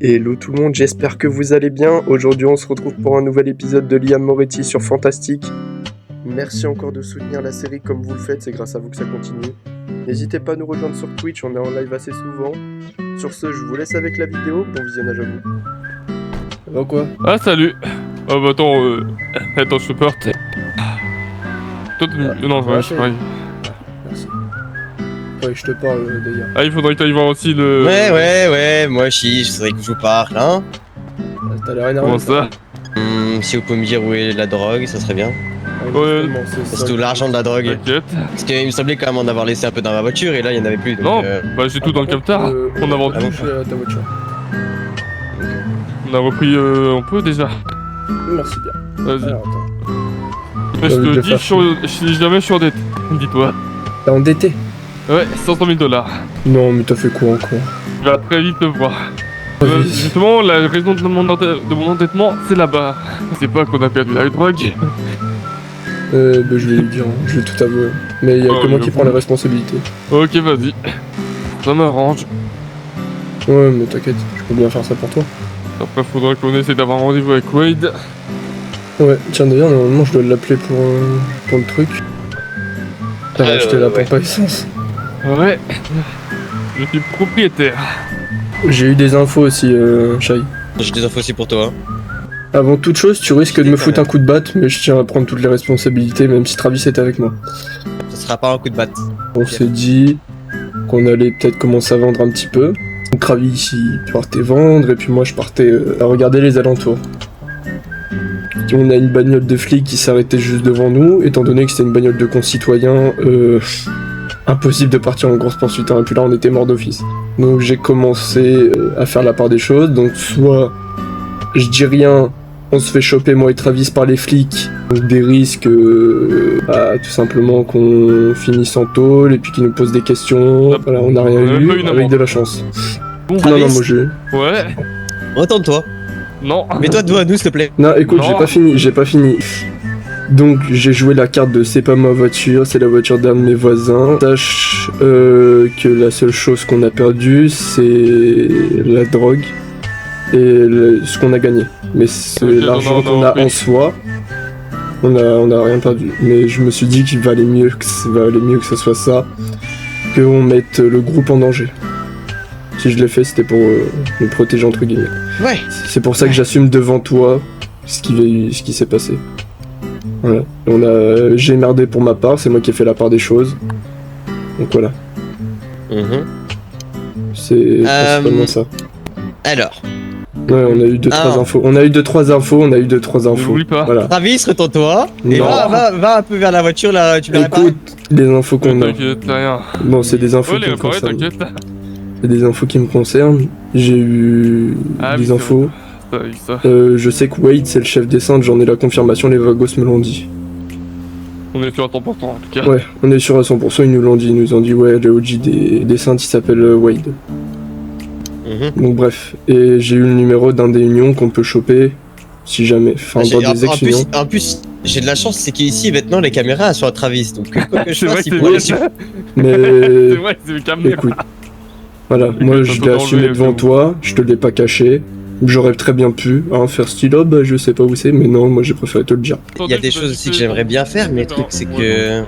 Hello tout le monde, j'espère que vous allez bien. Aujourd'hui on se retrouve pour un nouvel épisode de Liam Moretti sur Fantastique. Merci encore de soutenir la série comme vous le faites, c'est grâce à vous que ça continue. N'hésitez pas à nous rejoindre sur Twitch, on est en live assez souvent. Sur ce, je vous laisse avec la vidéo, bon visionnage à vous. Ça va quoi? Ah salut. Oh bah attends je te porte. Toi non ouais, je pareil. Merci. Ouais, je te parle d'ailleurs. Ah il faudrait que t'ailles voir aussi le... Ouais, moi aussi, je voudrais que je vous parle, hein. T'as l'air énervé. Comment ça? Si vous pouvez me dire où est la drogue, ça serait bien. Ouais. C'est tout l'argent de la drogue. T'inquiète. Parce qu'il me semblait quand même en avoir laissé un peu dans ma voiture et là il y en avait plus. Donc, Non, bah j'ai tout dans le captar. On a vendu. Ta voiture. On a repris on peut déjà. Merci bien. Vas-y. Alors, attends. Mais je te dis, si jamais je suis endetté, dis-toi. T'es endetté? Ouais, 500 000 $. Non, mais t'as fait quoi encore? Tu vas très vite le voir. Vas-y. Justement, la raison de mon endettement, c'est là-bas. C'est pas qu'on a perdu la drogue. Bah, je vais lui dire, hein. Je vais tout avouer. Mais il y a que moi qui prend les responsabilités. Ok, vas-y. Ça m'arrange. Ouais, mais t'inquiète, je peux bien faire ça pour toi. Après, faudra qu'on essaie d'avoir un rendez-vous avec Wade. Ouais, tiens d'ailleurs, normalement je dois l'appeler pour le truc. T'as acheté la pompe à essence. Ouais. Je suis propriétaire. J'ai eu des infos aussi, Shai. j'ai des infos aussi pour toi. Avant toute chose, tu risques de me foutre un coup de batte, mais je tiens à prendre toutes les responsabilités, même si Travis était avec moi. Ce sera pas un coup de batte. On s'est dit qu'on allait peut-être commencer à vendre un petit peu. Donc Travis, il partait vendre, et puis moi je partais à regarder les alentours. On a une bagnole de flic qui s'arrêtait juste devant nous, étant donné que c'était une bagnole de concitoyens, impossible de partir en grosse poursuite, hein, et puis là on était mort d'office. Donc j'ai commencé à faire la part des choses, donc soit je dis rien, on se fait choper moi et Travis par les flics, donc des risques tout simplement qu'on finisse en tôle et puis qu'ils nous posent des questions, voilà, on n'a rien eu, avec de la chance. Bon, Non, moi j'ai... Ouais. Retourne-toi. Non. Mets-toi devant nous s'il te plaît. Non, écoute, Non. j'ai pas fini. Donc j'ai joué la carte de c'est pas ma voiture, c'est la voiture d'un de mes voisins. Sache que la seule chose qu'on a perdue, c'est la drogue et ce qu'on a gagné. Mais c'est l'argent qu'on a en soi, on a rien perdu. Mais je me suis dit qu'il valait mieux que ce soit ça, qu'on mette le groupe en danger. Si je l'ai fait, c'était pour me protéger entre guillemets. Ouais. C'est pour ça que j'assume devant toi ce qui s'est passé. Voilà. J'ai merdé pour ma part, c'est moi qui ai fait la part des choses. Donc voilà. C'est principalement ça. Alors. Ouais, on a eu 2-3 infos. On a eu 2-3 infos. N'oublie pas. Voilà. Travis, retourne-toi. Et Non. va un peu vers la voiture là, tu verras pas. Écoute, les infos qu'on a. T'inquiète, rien. Bon, c'est des infos Ouais, qui les me réparer, concernent. t'inquiète. C'est des infos qui me concernent. J'ai eu Oui, des infos. Ça. Je sais que Wade c'est le chef des Saintes, j'en ai la confirmation, les Vagos me l'ont dit. On est sur à 100% en tout cas. Ouais, on est sûr à 100%, ils nous l'ont dit. Ils nous ont dit, ouais, le OG des Saintes il s'appelle Wade. Donc bref, et j'ai eu le numéro d'un des unions qu'on peut choper si jamais, enfin dans des ex-unions. En plus, j'ai de la chance, c'est qu'ici maintenant les caméras elles sont à Travis, donc quoi que je C'est vrai fasse, que il c'est pourrait vrai. les suivre. Mais C'est vrai, c'est le caméra. écoute, voilà, Écoute, moi t'as je tout l'ai enlevé, assumé devant c'est toi, je te l'ai pas caché. J'aurais très bien pu faire style, oh, bah je sais pas où c'est, mais non, moi j'ai préféré te le dire. Il y a des choses aussi que j'aimerais bien faire, mais le truc c'est que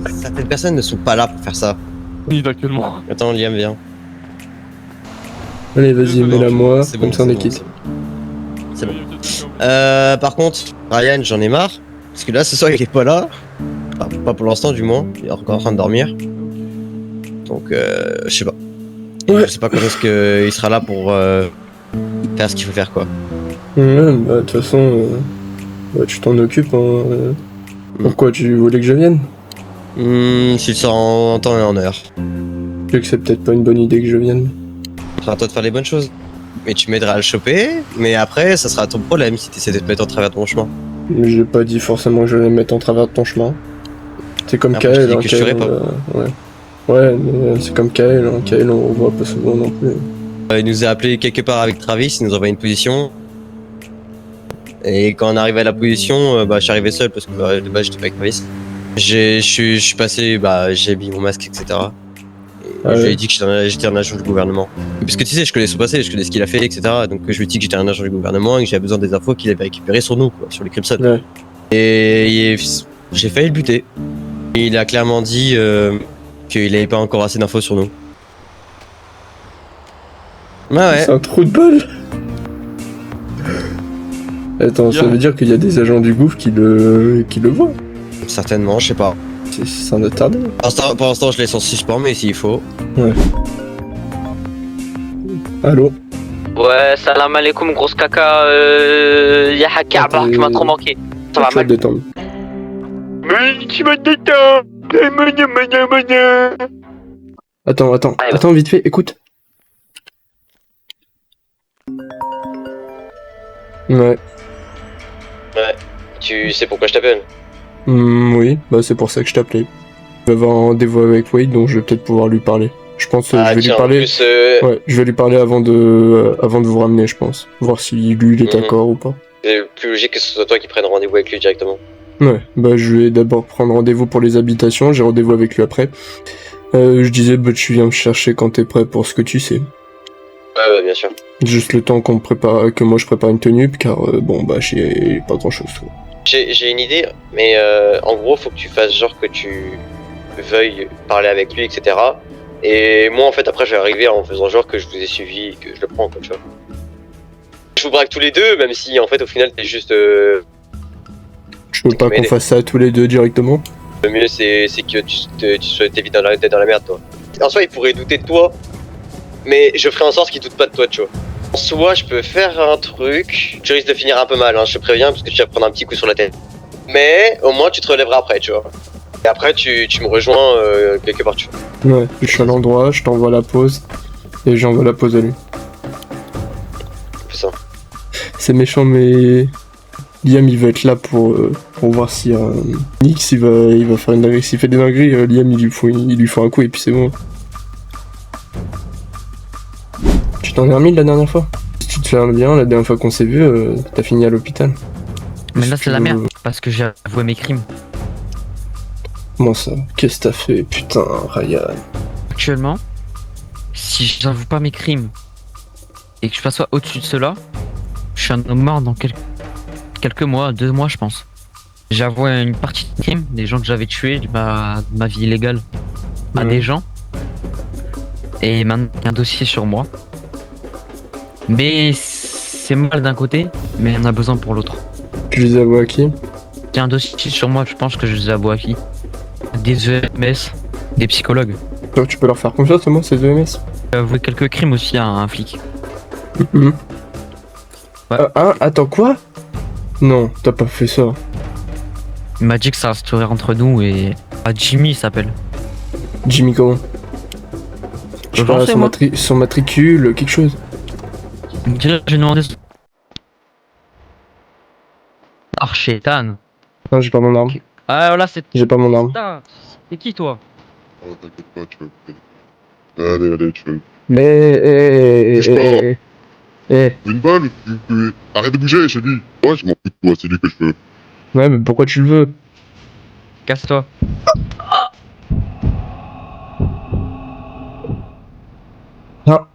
certaines personnes ne sont pas là pour faire ça. Ni actuellement. Attends, Liam, viens. Allez, vas-y, mets-la moi, C'est comme bon, ça on c'est est bon, quitte. C'est bon. Par contre, Ryan, j'en ai marre. Parce que là, ce soir, il est pas là. Enfin, pas pour l'instant, du moins. Il est encore en train de dormir. Donc, je sais pas. Ouais. Je sais pas quand est-ce qu'il sera là pour faire ce qu'il faut faire, quoi. Ouais, bah de toute façon, tu t'en occupes, hein. Pourquoi tu voulais que je vienne? S'il sort en temps et en heure. Je sais que c'est peut-être pas une bonne idée que je vienne. Ce sera à toi de faire les bonnes choses. Mais tu m'aideras à le choper. Mais après, ça sera ton problème si tu essaies de te mettre en travers de ton chemin. Mais j'ai pas dit forcément que je vais me mettre en travers de ton chemin. C'est comme Après, je Kael, dis hein, que je ferai pas. ouais. Ouais, mais c'est comme Kael, hein. Kael on voit pas souvent non plus. Il nous a appelé quelque part avec Travis, il nous envoie une position. Et quand on arrive à la position, je suis arrivé seul parce que de base j'étais pas avec Travis. Je suis passé, j'ai mis mon masque, etc. Je lui ai dit que j'étais un agent du gouvernement. Parce que tu sais, je connais son passé, je connais ce qu'il a fait, etc. Donc je lui ai dit que j'étais un agent du gouvernement et que j'avais besoin des infos qu'il avait récupérées sur nous, quoi, sur les Crimson. Ouais. Et j'ai failli le buter. Et il a clairement dit qu'il avait pas encore assez d'infos sur nous. Ouais. C'est un trou de balle. Attends, ça veut dire qu'il y a des agents du gouffre qui le voient. Certainement, je sais pas. C'est un attardé. Pour l'instant, je laisse en suspens, mais s'il faut. Ouais. Allô? Ouais, salam alaikum, grosse caca. Y'a Hakaba, tu m'as trop manqué. Ça va, Tu vas te mec. détendre. Mais tu vas te détendre. Attends, vite fait, écoute. Ouais. Tu sais pourquoi je t'appelle? Oui, bah c'est pour ça que je t'appelais. Je vais avoir un rendez-vous avec Wade, donc je vais peut-être pouvoir lui parler. Je pense que je vais lui parler. En plus, Ouais, je vais lui parler avant de vous ramener, je pense. Voir si lui il est Mhm. d'accord ou pas. c'est plus logique que ce soit toi qui prenne rendez-vous avec lui directement. Ouais, bah je vais d'abord prendre rendez-vous pour les habitations, j'ai rendez-vous avec lui après. Je disais, bah tu viens me chercher quand t'es prêt pour ce que tu sais. Ouais, bien sûr. Juste le temps qu'on me prépare, que moi je prépare une tenue, car bon bah j'ai pas grand chose. J'ai une idée, mais en gros, faut que tu fasses genre que tu veuilles parler avec lui, etc. Et moi, en fait, après, je vais arriver en faisant genre que je vous ai suivi et que je le prends, quoi, tu vois. Je vous braque tous les deux, même si, en fait, au final, t'es juste... Je veux pas qu'on fasse ça tous les deux directement. Le mieux, c'est que tu t'évites d'être dans la merde, toi. En soi, il pourrait douter de toi, mais je ferai en sorte qu'il doute pas de toi, tu vois. En soi, je peux faire un truc. Tu risques de finir un peu mal, hein, je te préviens, parce que tu vas prendre un petit coup sur la tête. Mais au moins, tu te relèveras après, tu vois. Et après, tu me rejoins quelque part, tu vois. Ouais, je suis à l'endroit, je t'envoie la pause, et j'envoie la pause à lui. Fais ça. C'est méchant, mais Liam il va être là pour voir si Nix il va faire une dinguerie. S'il fait des dingueries, Liam il lui faut un coup et puis c'est bon. Tu t'en es remis de la dernière fois? Si tu te souviens bien, la dernière fois qu'on s'est vu, t'as fini à l'hôpital. Mais là, Si c'est la tu veux- merde, parce que j'ai avoué mes crimes. Comment ça? Qu'est-ce que t'as fait? Putain, Ryan. Actuellement, si je n'avoue pas mes crimes et que je passe au-dessus de cela, je suis un homme mort dans quelques mois, 2 mois, je pense. J'ai avoué une partie de crimes, des gens que j'avais tués, de ma vie illégale à Mhm. des gens. Et maintenant, il y a un dossier sur moi. Mais c'est mal d'un côté, mais il y en a besoin pour l'autre. Tu les avoues à qui? Il y a un dossier sur moi, je pense que je les avoue à qui? Des EMS, des psychologues. Donc tu peux leur faire confiance, moi, ces EMS? J'ai avoué quelques crimes aussi à un flic. Mhm. Ouais. Attends, quoi? Non, t'as pas fait ça. Il m'a dit que ça resterait entre nous et... Ah, Jimmy il s'appelle. Jimmy comment? Je J'en parle à sais, son, moi. son matricule, quelque chose. Déjà, j'ai demandé... Archétan. Non, j'ai pas mon arme. Ah, voilà, c'est... J'ai pas mon arme. Putain, c'est qui, toi? Oh, t'inquiète pas, tu vas. Allez, tu vas. Mais Bouge pas. eh. Une balle arrête de bouger, je dis. Ouais, je m'en fous de toi, c'est lui que je veux. Ouais, mais pourquoi tu le veux? Casse-toi. Ah.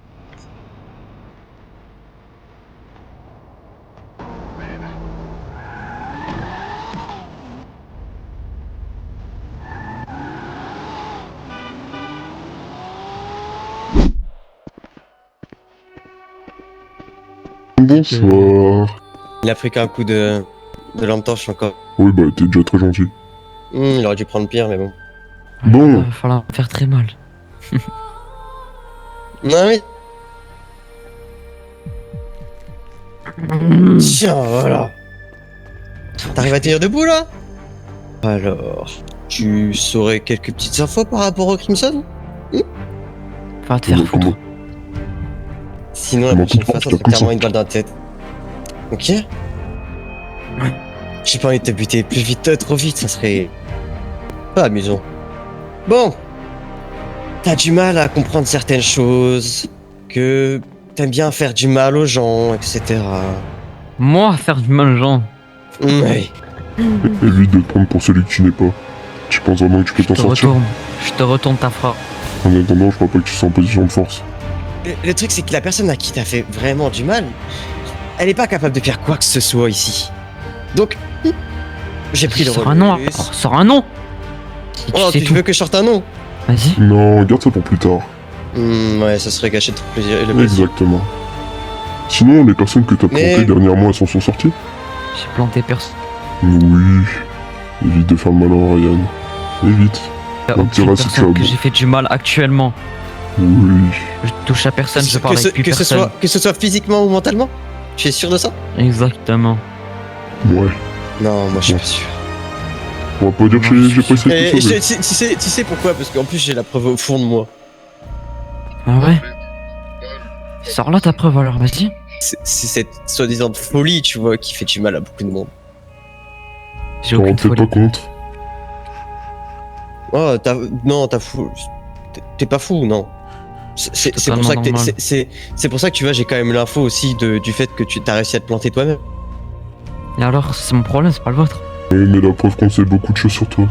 Bonsoir. Il a pris qu'un coup de lampe torche encore. Oui, bah, t'es déjà très gentil. Il aurait dû prendre pire, mais bon. Bon. Il va falloir me faire très mal. Non, mais... Tiens, voilà. T'arrives à tenir debout, là? Alors, tu saurais quelques petites infos par rapport au Crimson? Va te faire foutre. Comment Sinon, la Comment prochaine tu fois, ça penses, sera clairement une balle dans la tête. Ok? J'ai pas envie de te buter plus vite, trop vite, ça serait pas amusant. Bon, t'as du mal à comprendre certaines choses, que t'aimes bien faire du mal aux gens, etc. Moi, faire du mal aux gens. Oui. Évite de te prendre pour celui que tu n'es pas. Tu penses vraiment que tu peux t'en sortir? Je te retourne ta frappe. En attendant, je crois pas que tu sois en position de force. Le truc, c'est que la personne à qui t'as fait vraiment du mal, elle est pas capable de faire quoi que ce soit ici. Donc, j'ai pris le Sors relais. un nom, alors. Sors un nom. Si Oh, sais tu tout. veux que je sorte un nom? Vas-y. Non, garde ça pour plus tard. Ouais, ça serait gâcher de plaisir. Le plaisir. Exactement. Sinon, les personnes que t'as Mais- plantées dernièrement, elles s'en sont sorties? J'ai planté personne. Oui. Évite de faire le malin, Ryan. Évite. Y'a Un petit aucune racisme. personne que j'ai fait du mal actuellement. Oui. Je touche à personne, je parle avec plus que ce personne. que ce soit physiquement ou mentalement? Tu es sûr de ça? Exactement. Ouais. Non, moi je suis pas sûr. On va pas dire que j'ai pas essayé Et de te sauver. tu sais pourquoi? Parce qu'en plus j'ai la preuve au fond de moi. Ah ouais? Sors là ta preuve alors, vas-y. C'est cette soi-disant folie, tu vois, qui fait du mal à beaucoup de monde. J'ai On aucune peut folie. pas contre. Oh, t'as fou. T'es pas fou, non. C'est pour totalement ça que normal. c'est pour ça que tu vois, j'ai quand même l'info aussi du fait que tu t'as réussi à te planter toi-même. Et alors, c'est mon problème, c'est pas le vôtre. Oui, mais la preuve qu'on sait beaucoup de choses sur toi.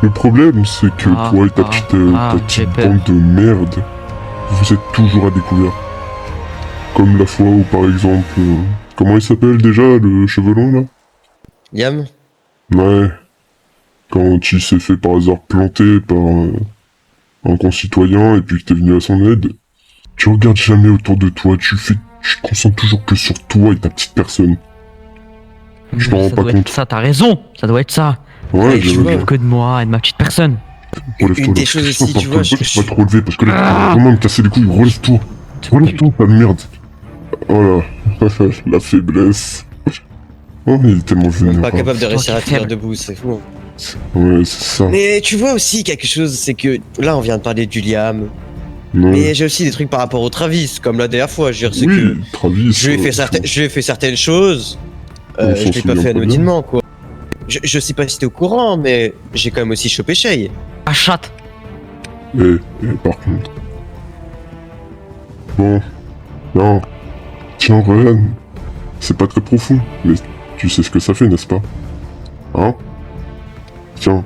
Le problème, c'est que Ah, toi et ta ah, petite, ah, ta j'ai petite peur. bande de merde, vous êtes toujours à découvert. Comme la fois où, par exemple, comment il s'appelle déjà, le chevelon, là? Liam? Ouais. Quand il s'est fait par hasard planter par un concitoyen et puis que t'es venu à son aide, tu regardes jamais autour de toi, tu te concentres toujours que sur toi et ta petite personne. Je m'en rends Ça pas doit compte. être ça, t'as raison. Ça doit être ça. Ouais, tu j'avais vois. bien. Que de moi et de ma petite personne. Relève-toi, Une des là. choses Putain, aussi, tu vois, tu vas te relever parce que là, tu vas vraiment me casser les couilles. Relève-toi. Relève-toi, pas de merde. Oh là, la faiblesse. Oh, il est tellement Même vénère. pas capable de toi réussir qui à es tenir faible. debout, c'est fou. Ouais, c'est ça. Mais tu vois aussi quelque chose, c'est que là on vient de parler du Liam, Non. mais j'ai aussi des trucs par rapport au Travis, comme la dernière fois. Je veux dire, c'est que Oui, Travis. je lui ai fait certaines choses, On s'en je l'ai pas souvient fait pas bien. anodinement quoi. Je sais pas si t'es au courant, mais j'ai quand même aussi chopé Shay. Ah, chatte. Par contre. Bon. Non. Tiens, Ryan. C'est pas très profond, mais tu sais ce que ça fait, n'est-ce pas? Hein? Tiens.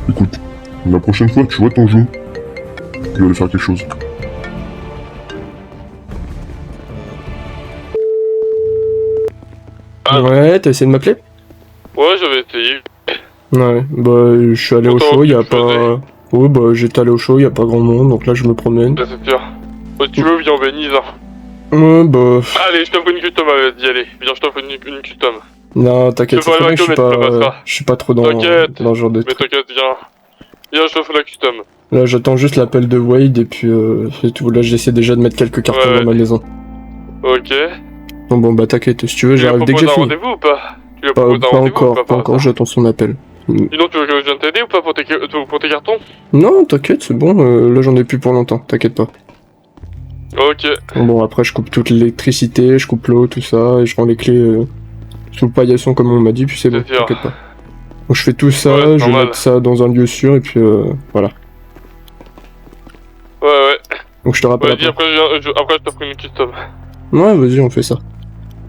Écoute. La prochaine fois, tu vois ton genou. Je vais aller faire quelque chose. Ah. Ouais, t'as essayé de m'appeler? Ouais, j'avais essayé. Ouais, bah je suis allé au Pourtant, show, y a tu faisais. pas... Ouais, bah j'étais allé au show, y a pas grand monde, donc là je me promène. Ouais, c'est sûr. Si tu veux, viens, on Venise. Ouais, bah... Allez, je t'offre une custom, vas-y, allez. Viens, je t'offre une custom. Non, t'inquiète, Je te c'est ferai très bien que je suis le McDo, mais tu pas... passeras. Je suis pas trop dans T'inquiète. ce genre de Mais truc. t'inquiète, viens. Viens, je t'offre la custom. Là, j'attends juste l'appel de Wade, et puis c'est tout. Là, j'essaie déjà de mettre quelques cartons Ouais. dans ma maison. Ok. Donc bon, bah t'inquiète, si tu veux, Tu lui as j'arrive dès que proposé j'ai un fini. rendez-vous ou pas? Tu lui as Pas, proposé un pas rendez-vous ou encore, pas par encore, hasard j'attends son appel. Sinon, tu veux que je vienne t'aider ou pas pour tes cartons? Non, t'inquiète, c'est bon, là j'en ai plus pour longtemps, t'inquiète pas. Ok. Bon, après, je coupe toute l'électricité, je coupe l'eau, tout ça, et je rends les clés sous le paillasson comme on m'a dit, puis c'est bon, C'est sûr. t'inquiète pas. Donc je fais tout ça, Ouais, c'est je normal. mets ça dans un lieu sûr, et puis voilà. Ouais. Donc je te rappelle Vas-y, après. après, je t'offre une custom. Ouais, vas-y, on fait ça.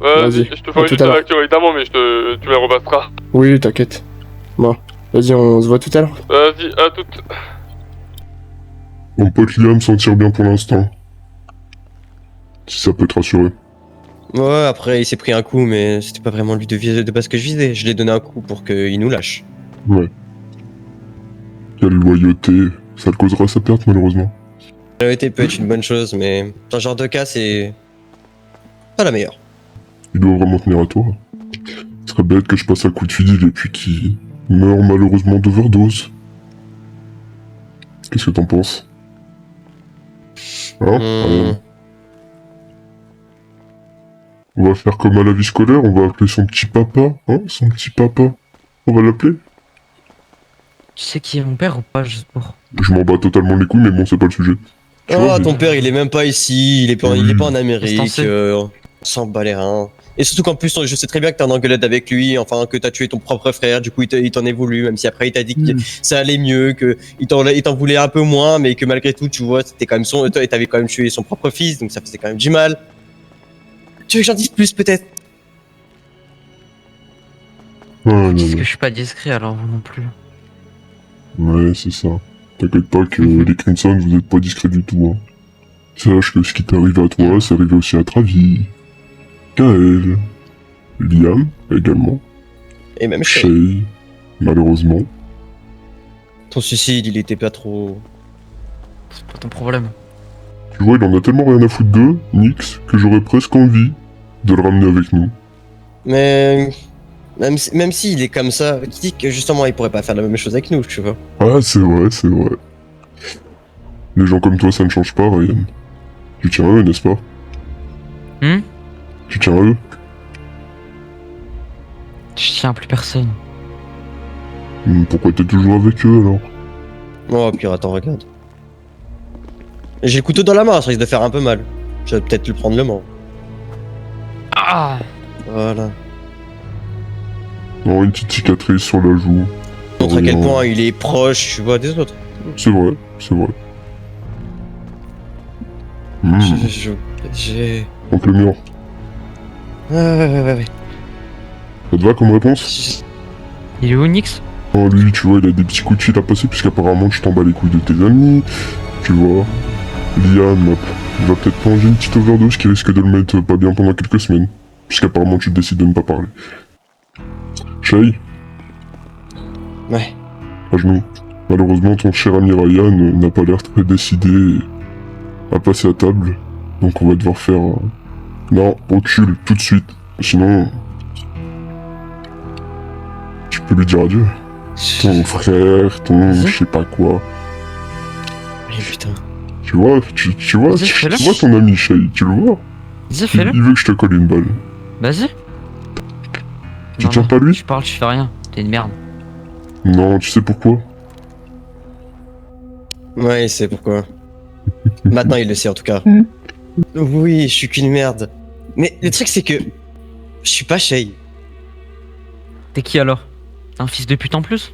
Vas-y, Vas-y, je te à ferai tout juste à l'heure. facture évidemment, mais tu la repasseras. Oui, t'inquiète. Bon, vas-y, on se voit tout à l'heure. Vas-y, à toute. Mon pote Liam s'en tire bien pour l'instant. Si ça peut te rassurer. Ouais, après il s'est pris un coup, mais c'était pas vraiment lui de base que je visais. Je lui ai donné un coup pour qu'il nous lâche. Ouais. Quelle loyauté. Ça le causera sa perte, malheureusement. La loyauté peut être une bonne chose, mais dans ce genre de cas, c'est pas la meilleure. Il doit vraiment tenir à toi. Ce serait bête que je passe un coup de fil et puis qu'il meurt malheureusement d'overdose. Qu'est-ce que t'en penses? Hein? On va faire comme à la vie scolaire, on va appeler son petit papa, hein? Son petit papa. On va l'appeler? Tu sais qui est mon père ou pas, juste pour... Je m'en bats totalement les couilles, mais bon, c'est pas le sujet. Tu vois, Oh, mais- ton père, il est même pas ici, il est pas en Qu'est-ce que Amérique, t'en sais on s'en bat les reins. Et surtout qu'en plus, je sais très bien que t'es en engueulade avec lui, enfin, que t'as tué ton propre frère, du coup, il t'en est voulu, même si après, il t'a dit que ça allait mieux, que il t'en voulait un peu moins, mais que malgré tout, tu vois, c'était quand même t'avais quand même tué son propre fils, donc ça faisait quand même du mal. Tu veux que j'en dise plus, peut-être? Ah, non, Qu'est-ce non. que je suis pas discret alors, vous non plus. Ouais, c'est ça. T'inquiète pas que les Crimson, vous êtes pas discrets du tout, hein. Sache que ce qui t'est arrivé à toi, c'est arrivé aussi à Travis, Kael, Liam également, Et même Shay. Shay, malheureusement. Ton suicide, il était pas trop. C'est pas ton problème. Tu vois, il en a tellement rien à foutre d'eux, Nyx, que j'aurais presque envie de le ramener avec nous. Mais. Même s'il est comme ça, qui dit que justement il pourrait pas faire la même chose avec nous, tu vois. Ah, c'est vrai, c'est vrai. Les gens comme toi, ça ne change pas, Ryan. Tu tiens à eux, n'est-ce pas? Tu tiens à eux? Je tiens à plus personne. Pourquoi t'es toujours avec eux, alors? Oh, pire, attends, regarde. J'ai le couteau dans la main, ça risque de faire un peu mal. Je vais peut-être le prendre le main. Ah! Voilà. Oh, une petite cicatrice sur la joue. Montre à quel Oh. point il est proche, tu vois, des autres. C'est vrai, c'est vrai. J'ai. Donc le mur. Ouais. Ça te va comme réponse? Il est où, Nyx? Oh, lui, tu vois, il a des petits coups de fil à passer, puisqu'apparemment tu t'en bats les couilles de tes amis. Tu vois. Liam, il va peut-être manger une petite overdose qui risque de le mettre pas bien pendant quelques semaines. Puisqu'apparemment tu décides de ne pas parler. Shay, Ouais. à genoux. Malheureusement, ton cher ami Ryan n'a pas l'air très décidé à passer à table. Donc on va devoir faire... Non, recule, tout de suite. Sinon... Tu peux lui dire adieu. Ton frère, ton Vas-y. je sais pas quoi. Mais putain. Tu vois, tu vois, Vas-y, fais-le. tu vois ton ami Shay, tu le vois? Vas-y, Il fais-le. veut que je te colle une balle. Vas-y. Tu Non, tiens non, pas lui? Je parle, je fais rien. T'es une merde. Non, tu sais pourquoi? Ouais, c'est pourquoi. Maintenant, il le sait en tout cas. Oui, je suis qu'une merde. Mais le truc, c'est que. Je suis pas Shay. T'es qui alors? T'es un fils de pute en plus?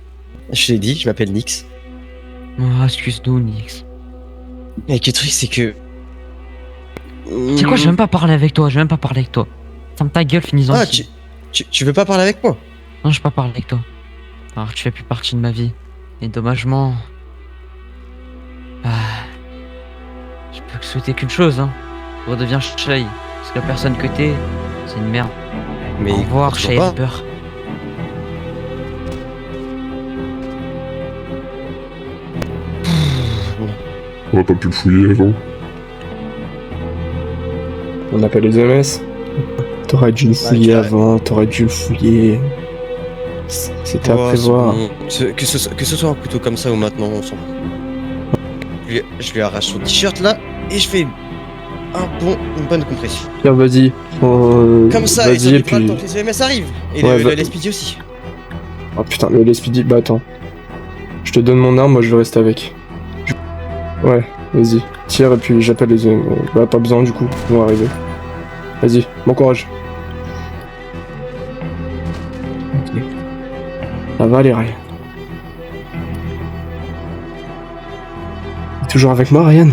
Je l'ai dit, je m'appelle Nyx. Oh, excuse-nous, Nyx. Mais le truc, c'est que. C'est quoi, je vais même pas parler avec toi, Ferme ta gueule, finis-en Ah, ici. tu veux pas parler avec moi? Non, je vais pas parler avec toi. Alors, tu fais plus partie de ma vie. Et dommagement... Ah... Je peux que souhaiter qu'une chose, hein. Redeviens Shay. Parce que la personne que t'es, c'est une merde. Mais Au revoir, toujours Shay pas. Reaper. On va pas pu le fouiller avant. On n'a pas les OMS. T'aurais dû le fouiller carré. avant, t'aurais dû le fouiller. C'était à Oh, prévoir. c'est bon. Que ce soit un couteau comme ça ou maintenant, on s'en fout. Je lui arrache son t-shirt là et je fais une bonne compression. Tiens, vas-y. Comme ça, et ça vas-y, et évitera le puis... temps que les EMS arrivent. Et Ouais, le va- LSPD aussi. Oh putain, le LSPD, bah attends. Je te donne mon arme, moi je vais rester avec. Ouais, vas-y. Tire et puis j'appelle les... Bah pas besoin du coup, ils vont arriver. Vas-y, bon courage. Ok. Ça va les Ryan. T'es toujours avec moi Ryan?